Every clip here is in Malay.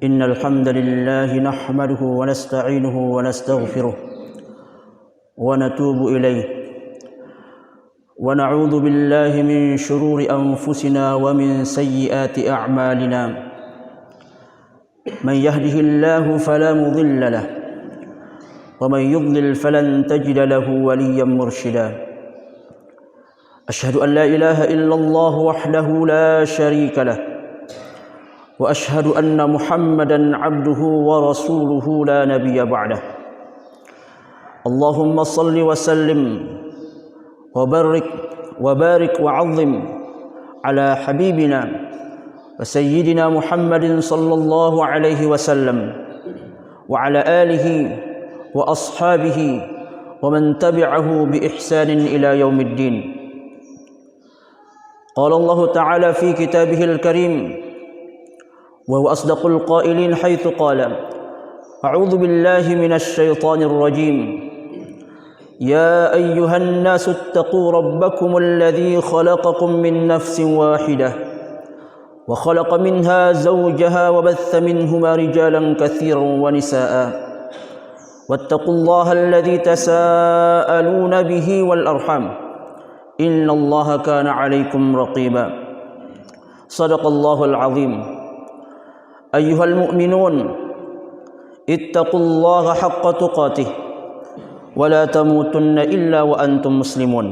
إن الحمد لله نحمده ونستعينه ونستغفره ونتوب إليه ونعوذ بالله من شرور أنفسنا ومن سيئات أعمالنا من يهده الله فلا مضل له ومن يضلل فلن تجد له وليا مرشدا أشهد أن لا إله إلا الله وحده لا شريك له وأشهد أن محمدا عبده ورسوله لا نبي بعده اللهم صل وسلم وبارك وعظم على حبيبنا وسيدنا محمد صلى الله عليه وسلم وعلى آله وأصحابه ومن تبعه بإحسان إلى يوم الدين. قال الله تعالى في كتابه الكريم وهو أصدق القائلين حيث قال أعوذ بالله من الشيطان الرجيم يا أيها الناس اتقوا ربكم الذي خلقكم من نفس واحدة وخلق منها زوجها وبث منهما رجالا كثيرا ونساء واتقوا الله الذي تساءلون به والأرحام إن الله كان عليكم رقيبا صدق الله العظيم. أيها المؤمنون اتقوا الله حق تقاته ولا تموتن إلا وأنتم مسلمون.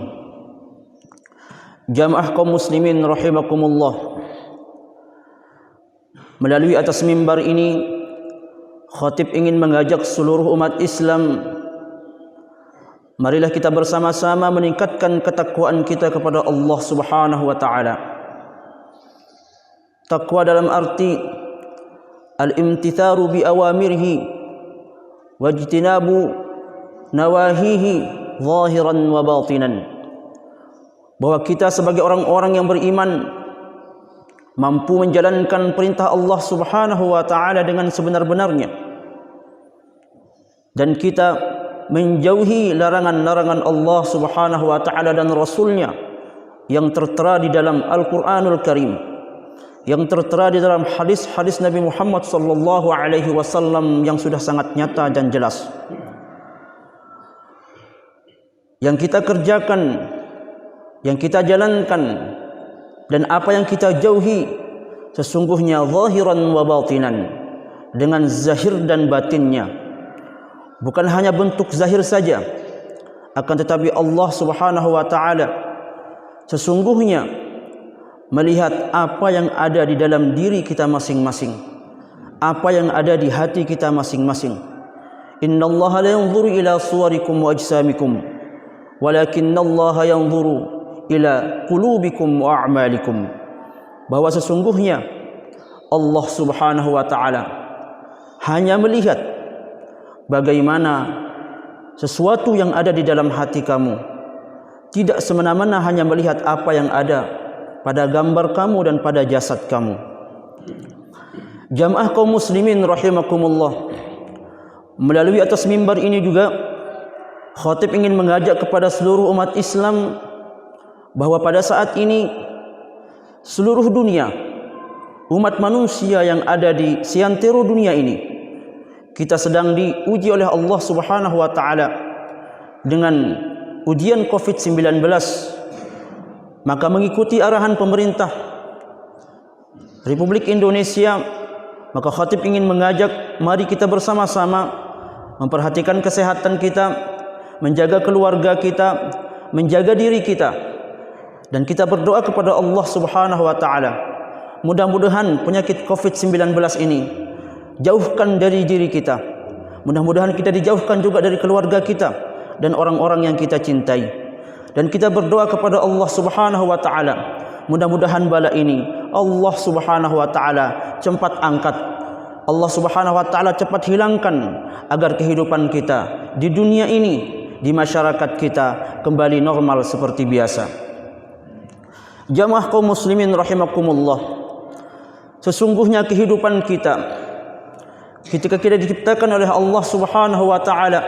Jamaah kaum muslimin rahimakumullah, melalui atas mimbar ini khatib ingin mengajak seluruh umat Islam, marilah kita bersama-sama meningkatkan ketakwaan kita kepada Allah Subhanahu wa taala. Takwa dalam arti al-imtitharu bi awamirihi wajtinabu nawahihi zahiran wa batinan. Bahwa kita sebagai orang-orang yang beriman mampu menjalankan perintah Allah Subhanahu wa taala dengan sebenar-benarnya, dan kita menjauhi larangan-larangan Allah Subhanahu wa taala dan Rasulnya yang tertera di dalam Al-Quranul Karim, yang tertera di dalam hadis-hadis Nabi Muhammad sallallahu alaihi wasallam yang sudah sangat nyata dan jelas. Yang kita kerjakan, yang kita jalankan, dan apa yang kita jauhi sesungguhnya zahiran wa batinan, dengan zahir dan batinnya. Bukan hanya bentuk zahir saja, akan tetapi Allah Subhanahu wa taala sesungguhnya melihat apa yang ada di dalam diri kita masing-masing, apa yang ada di hati kita masing-masing. Innallaha la yanzuru ila suwarikum wa ajsamikum walakinallaha yanzuru ila qulubikum wa a'malikum. Bahwa sesungguhnya Allah Subhanahu wa taala hanya melihat bagaimana sesuatu yang ada di dalam hati kamu, tidak semena-mena hanya melihat apa yang ada pada gambar kamu dan pada jasad kamu. Jamaah kaum muslimin rahimakumullah, melalui atas mimbar ini juga khatib ingin mengajak kepada seluruh umat Islam bahwa pada saat ini seluruh dunia, umat manusia yang ada di seantero dunia ini, kita sedang diuji oleh Allah Subhanahu wa taala dengan ujian COVID-19. Maka mengikuti arahan pemerintah Republik Indonesia, maka khatib ingin mengajak mari kita bersama-sama memperhatikan kesehatan kita, menjaga keluarga kita, menjaga diri kita, dan kita berdoa kepada Allah Subhanahu wa taala. Mudah-mudahan penyakit COVID-19 ini jauhkan dari diri kita. Mudah-mudahan kita dijauhkan juga dari keluarga kita dan orang-orang yang kita cintai. Dan kita berdoa kepada Allah Subhanahu wa taala, mudah-mudahan bala ini Allah Subhanahu wa taala cepat angkat, Allah Subhanahu wa taala cepat hilangkan, agar kehidupan kita di dunia ini, di masyarakat kita kembali normal seperti biasa. Jamaah kaum muslimin rahimakumullah, sesungguhnya kehidupan kita ketika kita diciptakan oleh Allah Subhanahu wa taala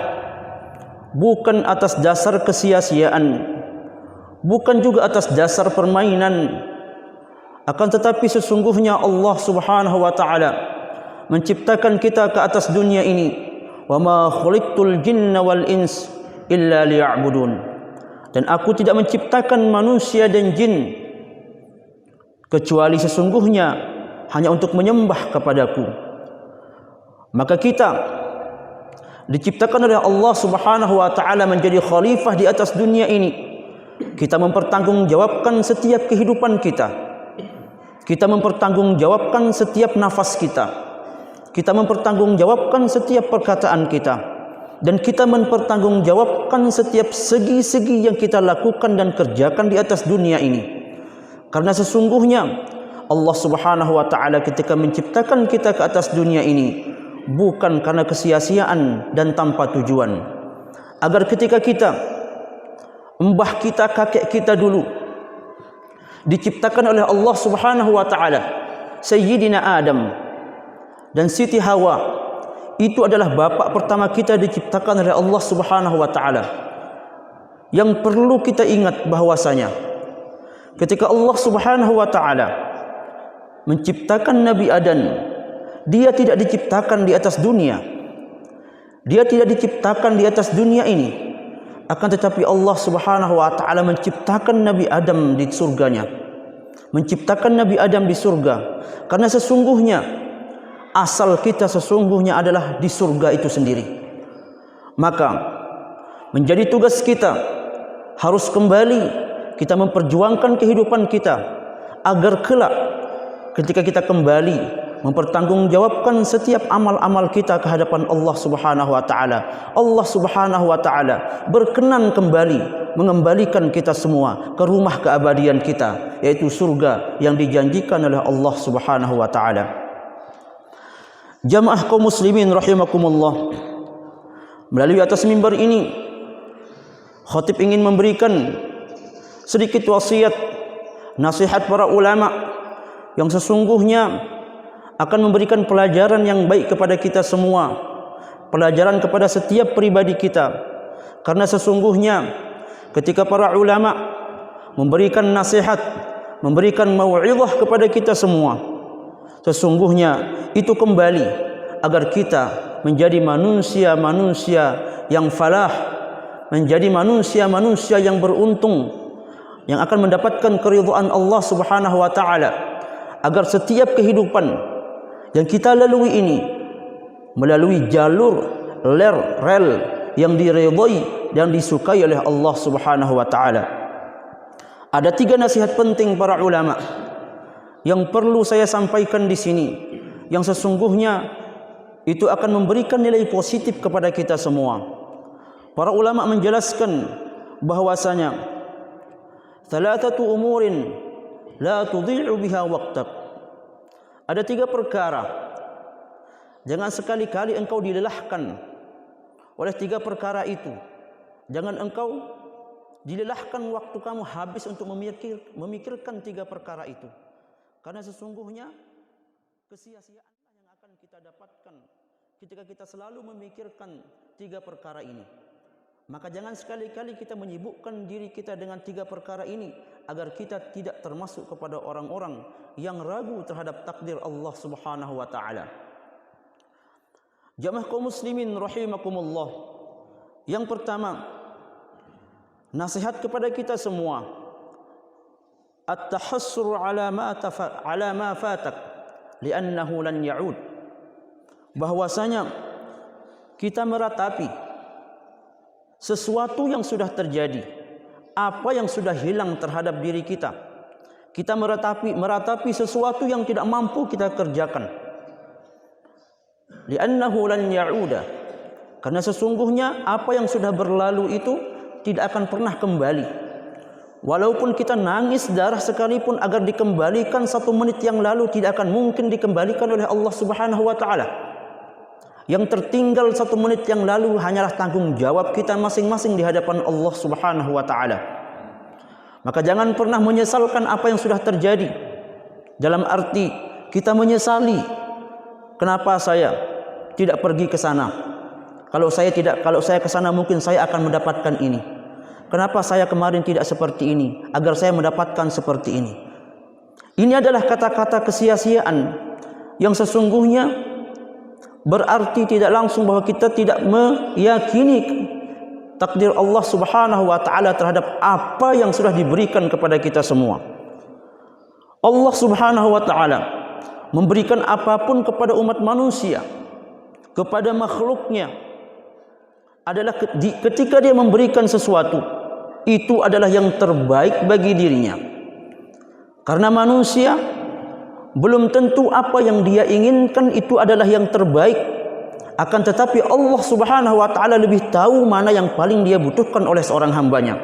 bukan atas dasar kesia-siaan, bukan juga atas dasar permainan, akan tetapi sesungguhnya Allah Subhanahu wa taala menciptakan kita ke atas dunia ini. Wa ma khuliqtul jinna wal ins illa liya'budun. Dan aku tidak menciptakan manusia dan jin kecuali sesungguhnya hanya untuk menyembah kepadaku. Maka kita diciptakan oleh Allah Subhanahu wa taala menjadi khalifah di atas dunia ini. Kita mempertanggungjawabkan setiap kehidupan kita. Kita mempertanggungjawabkan setiap nafas kita. Kita mempertanggungjawabkan setiap perkataan kita. Dan kita mempertanggungjawabkan setiap segi-segi yang kita lakukan dan kerjakan di atas dunia ini. Karena sesungguhnya Allah Subhanahu wa taala ketika menciptakan kita ke atas dunia ini bukan karena kesia-siaan dan tanpa tujuan. Agar ketika kita, mbah kita, kakek kita dulu diciptakan oleh Allah Subhanahu wa taala, Sayyidina Adam dan Siti Hawa, itu adalah bapak pertama kita diciptakan oleh Allah Subhanahu wa taala. Yang perlu kita ingat bahwasanya ketika Allah Subhanahu wa taala menciptakan Nabi Adam, dia tidak diciptakan di atas dunia. Dia tidak diciptakan di atas dunia ini. Akan tetapi Allah Subhanahu wa taala menciptakan Nabi Adam di surganya. Menciptakan Nabi Adam di surga. Karena sesungguhnya asal kita sesungguhnya adalah di surga itu sendiri. Maka menjadi tugas kita harus kembali kita memperjuangkan kehidupan kita agar kelak ketika kita kembali mempertanggungjawabkan setiap amal-amal kita ke hadapan Allah Subhanahu wa taala. Allah Subhanahu wa taala berkenan kembali mengembalikan kita semua ke rumah keabadian kita, yaitu surga yang dijanjikan oleh Allah Subhanahu wa taala. Jamaah kaum muslimin rahimakumullah, melalui atas mimbar ini khatib ingin memberikan sedikit wasiat, nasihat para ulama yang sesungguhnya akan memberikan pelajaran yang baik kepada kita semua, pelajaran kepada setiap pribadi kita. Karena sesungguhnya ketika para ulama memberikan nasihat, memberikan mau'izah kepada kita semua, sesungguhnya itu kembali agar kita menjadi manusia-manusia yang falah, menjadi manusia-manusia yang beruntung, yang akan mendapatkan keridhaan Allah Subhanahu wa taala. Agar setiap kehidupan yang kita lalui ini melalui jalur rel yang diridhai dan disukai oleh Allah Subhanahu wa taala. Ada 3 nasihat penting para ulama yang perlu saya sampaikan di sini, yang sesungguhnya itu akan memberikan nilai positif kepada kita semua. Para ulama menjelaskan bahwasanya thalathatu umurin la tudhi'u biha waqtak. Ada 3 perkara, jangan sekali-kali engkau dilelahkan oleh 3 perkara itu. Jangan engkau dilelahkan waktu kamu habis untuk memikirkan 3 perkara itu. Karena sesungguhnya kesia-siaan yang akan kita dapatkan ketika kita selalu memikirkan 3 perkara ini. Maka jangan sekali-kali kita menyibukkan diri kita dengan 3 perkara ini, agar kita tidak termasuk kepada orang-orang yang ragu terhadap takdir Allah Subhanahu wa taala. Jamaah kaum muslimin rahimakumullah, yang pertama, nasihat kepada kita semua, at-tahassur ala ma fatak li'annahu lan ya'ud. Bahwasanya kita meratapi sesuatu yang sudah terjadi, apa yang sudah hilang terhadap diri kita. Kita meratapi sesuatu yang tidak mampu kita kerjakan. Li'annahu lan ya'uda. Karena sesungguhnya apa yang sudah berlalu itu tidak akan pernah kembali. Walaupun kita nangis darah sekalipun agar dikembalikan 1 menit yang lalu, tidak akan mungkin dikembalikan oleh Allah Subhanahu wa taala. Yang tertinggal 1 menit yang lalu hanyalah tanggung jawab kita masing-masing di hadapan Allah Subhanahu wa taala. Maka jangan pernah menyesalkan apa yang sudah terjadi. Dalam arti kita menyesali, kenapa saya tidak pergi ke sana? Kalau saya ke sana mungkin saya akan mendapatkan ini. Kenapa saya kemarin tidak seperti ini, agar saya mendapatkan seperti ini. Ini adalah kata-kata kesia-siaan yang sesungguhnya berarti tidak langsung bahwa kita tidak meyakini takdir Allah Subhanahu wa taala terhadap apa yang sudah diberikan kepada kita semua. Allah Subhanahu wa taala memberikan apapun kepada umat manusia, kepada makhluknya, adalah ketika dia memberikan sesuatu, itu adalah yang terbaik bagi dirinya. Karena manusia belum tentu apa yang dia inginkan itu adalah yang terbaik. Akan tetapi Allah Subhanahu wa taala lebih tahu mana yang paling dia butuhkan oleh seorang hambanya.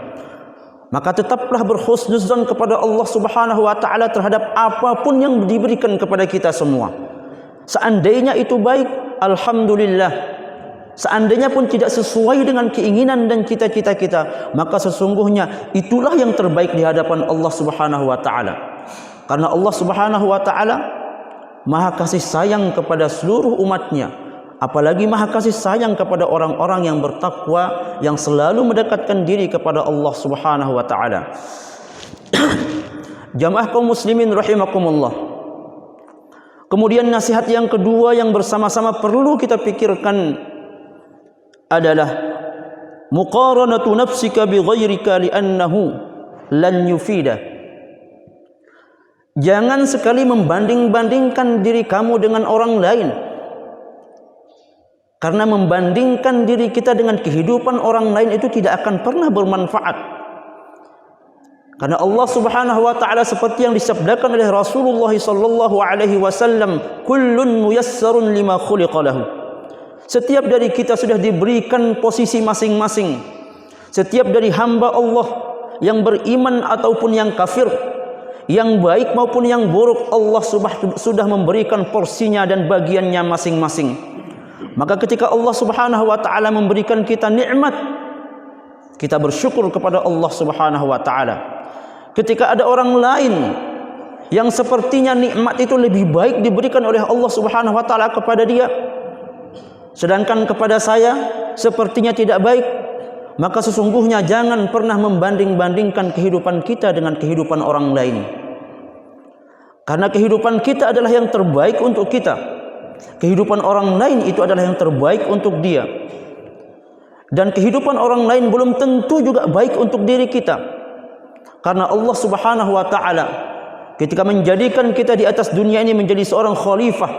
Maka tetaplah berhusnuzan kepada Allah Subhanahu wa taala terhadap apapun yang diberikan kepada kita semua. Seandainya itu baik, alhamdulillah. Seandainya pun tidak sesuai dengan keinginan dan cita-cita kita, maka sesungguhnya itulah yang terbaik di hadapan Allah Subhanahu wa taala. Karena Allah Subhanahu wa taala Maha kasih sayang kepada seluruh umatnya. Apalagi Maha kasih sayang kepada orang-orang yang bertakwa, yang selalu mendekatkan diri kepada Allah Subhanahu wa taala. Jamaah kaum muslimin rahimakumullah. Kemudian nasihat yang kedua yang bersama-sama perlu kita pikirkan adalah muqaranatu nafsika bi ghairika li'annahu lan yufida. Jangan sekali membanding-bandingkan diri kamu dengan orang lain. Karena membandingkan diri kita dengan kehidupan orang lain itu tidak akan pernah bermanfaat. Karena Allah Subhanahu wa taala seperti yang disabdakan oleh Rasulullah sallallahu alaihi wasallam, kullun muyassarun lima khuliqa lahu. Setiap dari kita sudah diberikan posisi masing-masing. Setiap dari hamba Allah yang beriman ataupun yang kafir, yang baik maupun yang buruk, Allah sudah memberikan porsinya dan bagiannya masing-masing. Maka ketika Allah Subhanahu wa taala memberikan kita nikmat, kita bersyukur kepada Allah Subhanahu wa taala. Ketika ada orang lain yang sepertinya nikmat itu lebih baik diberikan oleh Allah Subhanahu wa taala kepada dia, sedangkan kepada saya sepertinya tidak baik, maka sesungguhnya jangan pernah membanding-bandingkan kehidupan kita dengan kehidupan orang lain. Karena kehidupan kita adalah yang terbaik untuk kita. Kehidupan orang lain itu adalah yang terbaik untuk dia. Dan kehidupan orang lain belum tentu juga baik untuk diri kita. Karena Allah Subhanahu wa taala ketika menjadikan kita di atas dunia ini menjadi seorang khalifah,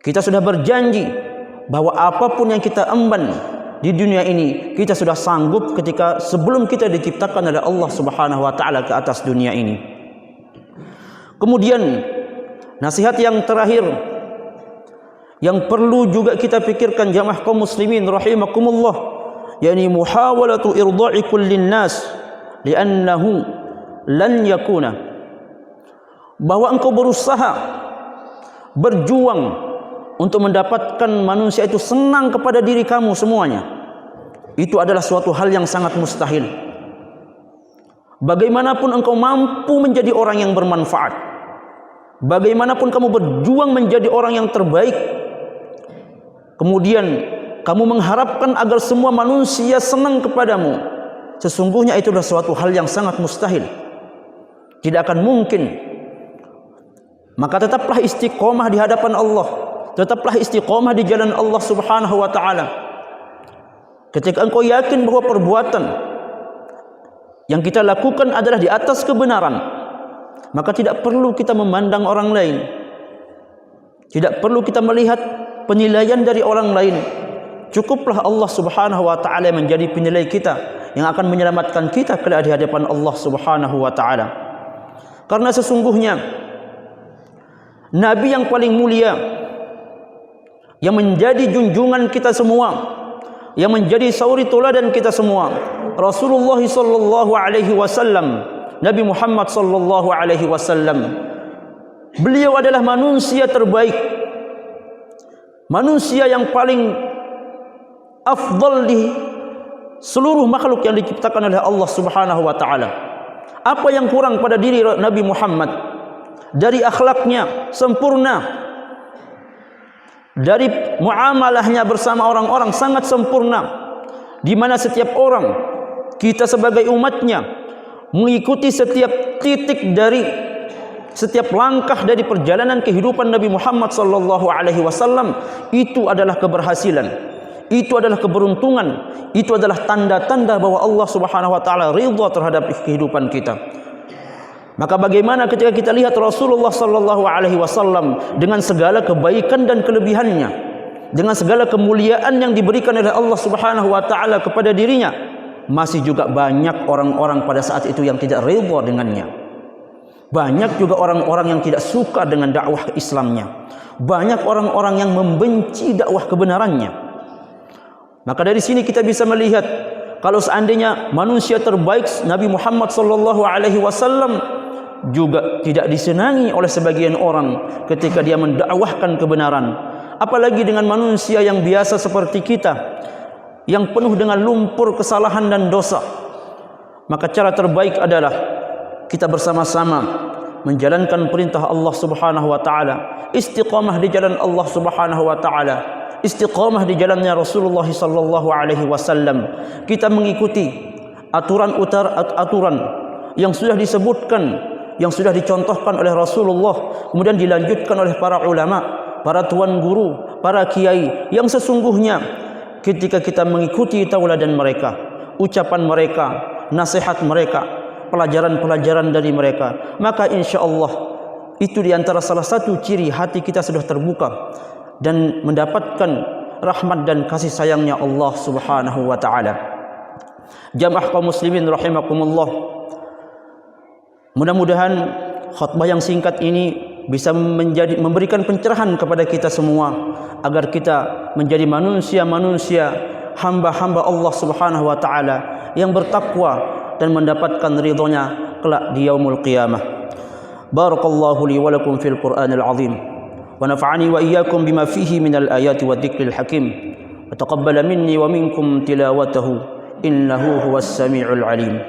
kita sudah berjanji bahwa apapun yang kita emban di dunia ini, kita sudah sanggup ketika sebelum kita diciptakan oleh Allah Subhanahu wa taala ke atas dunia ini. Kemudian nasihat yang terakhir yang perlu juga kita pikirkan jamaah kaum muslimin rahimakumullah, yakni muhawalatu irda'i kullin nas li'annahu lan yakuna, bahwa engkau berusaha berjuang untuk mendapatkan manusia itu senang kepada diri kamu semuanya. Itu adalah suatu hal yang sangat mustahil. Bagaimanapun engkau mampu menjadi orang yang bermanfaat, bagaimanapun kamu berjuang menjadi orang yang terbaik, kemudian kamu mengharapkan agar semua manusia senang kepadamu, sesungguhnya itu adalah suatu hal yang sangat mustahil. Tidak akan mungkin. Maka tetaplah istiqomah di hadapan Allah, tetaplah istiqomah di jalan Allah Subhanahu wa taala. Ketika engkau yakin bahwa perbuatan yang kita lakukan adalah di atas kebenaran, maka tidak perlu kita memandang orang lain, tidak perlu kita melihat penilaian dari orang lain. Cukuplah Allah Subhanahu wa taala menjadi penilai kita, yang akan menyelamatkan kita kelak di hadapan Allah Subhanahu wa taala. Karena sesungguhnya Nabi yang paling mulia, yang menjadi junjungan kita semua, yang menjadi sauri teladan kita semua, Rasulullah sallallahu alaihi wasallam, Nabi Muhammad sallallahu alaihi wasallam. Beliau adalah manusia terbaik, manusia yang paling afdal di seluruh makhluk yang diciptakan oleh Allah Subhanahu wa taala. Apa yang kurang pada diri Nabi Muhammad? Dari akhlaknya sempurna, dari muamalahnya bersama orang-orang sangat sempurna, di mana setiap orang, kita sebagai umatnya, mengikuti setiap titik dari setiap langkah dari perjalanan kehidupan Nabi Muhammad sallallahu alaihi wasallam itu adalah keberhasilan, itu adalah keberuntungan, itu adalah tanda-tanda bahwa Allah Subhanahu wa taala ridha terhadap kehidupan kita. Maka bagaimana ketika kita lihat Rasulullah sallallahu alaihi wasallam dengan segala kebaikan dan kelebihannya, dengan segala kemuliaan yang diberikan oleh Allah Subhanahu wa taala kepada dirinya, masih juga banyak orang-orang pada saat itu yang tidak ridha dengannya. Banyak juga orang-orang yang tidak suka dengan dakwah Islamnya. Banyak orang-orang yang membenci dakwah kebenarannya. Maka dari sini kita bisa melihat kalau seandainya manusia terbaik Nabi Muhammad sallallahu alaihi wasallam juga tidak disenangi oleh sebagian orang ketika dia mendakwahkan kebenaran, apalagi dengan manusia yang biasa seperti kita yang penuh dengan lumpur kesalahan dan dosa. Maka cara terbaik adalah kita bersama-sama menjalankan perintah Allah Subhanahu wa taala, istiqamah di jalan Allah Subhanahu wa taala, istiqamah di jalannya Rasulullah sallallahu alaihi wasallam. Kita mengikuti aturan yang sudah disebutkan, yang sudah dicontohkan oleh Rasulullah, kemudian dilanjutkan oleh para ulama, para tuan guru, para kiai, yang sesungguhnya ketika kita mengikuti tauladan mereka, ucapan mereka, nasihat mereka, pelajaran-pelajaran dari mereka, maka insya Allah itu diantara salah satu ciri hati kita sudah terbuka dan mendapatkan rahmat dan kasih sayangnya Allah Subhanahu wa taala. Jamaah kaum muslimin rahimakumullah, mudah-mudahan khutbah yang singkat ini bisa memberikan pencerahan kepada kita semua agar kita menjadi manusia-manusia, hamba-hamba Allah Subhanahu wa taala yang bertakwa dan mendapatkan ridhonya kelak di yaumul qiyamah. Barakallahu li wa lakum fil Qur'anil azim wa nafa'ani wa iyyakum bima fihi minal ayati wa dzikril hakim wa taqabbala minni wa minkum tilawatahu innahu huwas samiul alim.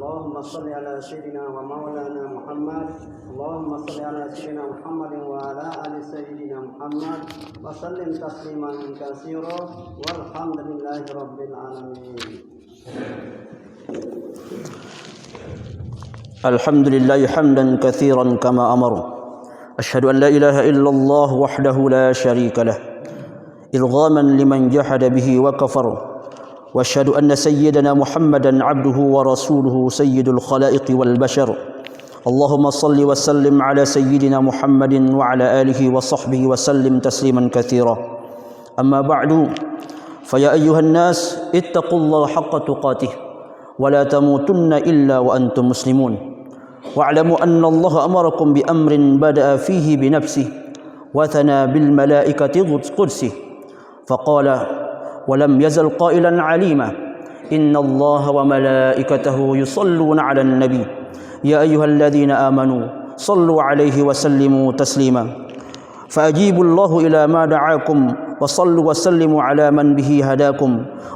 اللهم صل على سيدنا ومولانا محمد. اللهم صل على سيدنا محمد وعلى آل سيدنا محمد وسلم تسليما كثيرا والحمد لله رب العالمين. الحمد لله حمدا كثيرا كما أمر. أشهد أن لا إله إلا الله وحده لا شريك له إرغاما لمن جحد به وكفر. واشهد أن سيدنا محمدا عبده ورسوله سيد الخلائق والبشر. اللهم صل وسلم على سيدنا محمد وعلى آله وصحبه وسلم تسليما كثيرا. أما بعد، فيا أيها الناس اتقوا الله حق تقاته ولا تموتن إلا وأنتم مسلمون. واعلموا أن الله أمركم بأمر بدأ فيه بنفسه وثنى بالملائكة قدسه فقال: ولم يزل قائلا عليما إن الله وملائكته يصلون على النبي يا أيها الذين آمنوا صلوا عليه وسلموا تسليما. فأجيبوا الله إلى ما دعاكم وصلوا وسلموا على من به هداكم.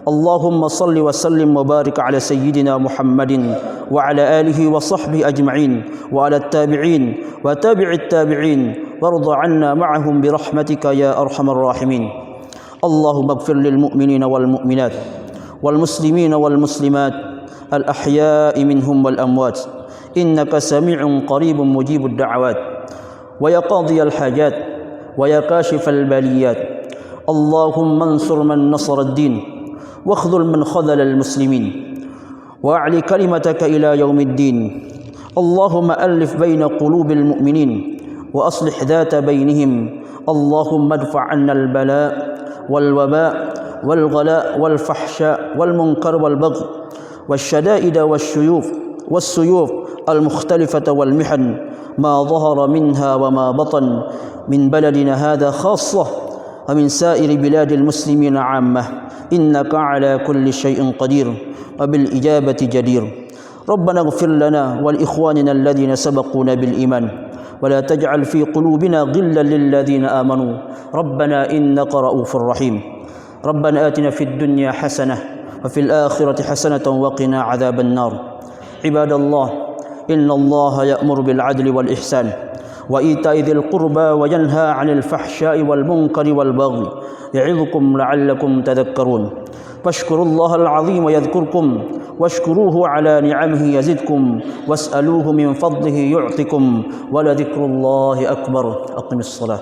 اللهم صل وسلم وبارك على سيدنا محمد وعلى آله وصحبه أجمعين وعلى التابعين وتابع التابعين وارض عنا معهم برحمتك يا أرحم الراحمين. اللهم اغفر للمؤمنين والمؤمنات والمسلمين والمسلمات الأحياء منهم والأموات إنك سميع قريب مجيب الدعوات ويا قاضي الحاجات ويا كاشف البليات. اللهم انصر من نصر الدين واخذل من خذل المسلمين وأعلي كلمتك إلى يوم الدين. اللهم ألف بين قلوب المؤمنين وأصلح ذات بينهم. اللهم ادفع عنا البلاء والوباء والغلاء والفحشاء والمنكر والبغي والشدائد والسيوف المختلفة والمحن ما ظهر منها وما بطن من بلدنا هذا خاصة ومن سائر بلاد المسلمين عامة إنك على كل شيء قدير وبالإجابة جدير. ربنا اغفر لنا ولإخواننا الذين سبقونا بالإيمان ولا تجعل في قلوبنا غلا للذين آمنوا ربنا إنك رؤوف رحيم. ربنا آتنا في الدنيا حسنة وفي الآخرة حسنة وقنا عذاب النار. عباد الله، إن الله يأمر بالعدل والإحسان وإيتاء ذي القربى وينهى عن الفحشاء والمنكر والبغي يعظكم لعلكم تذكرون فاشكروا الله العظيم يذكركم واشكروه على نعمه يزدكم واسألوه من فضله يعطكم ولذكر الله أكبر أقم الصلاة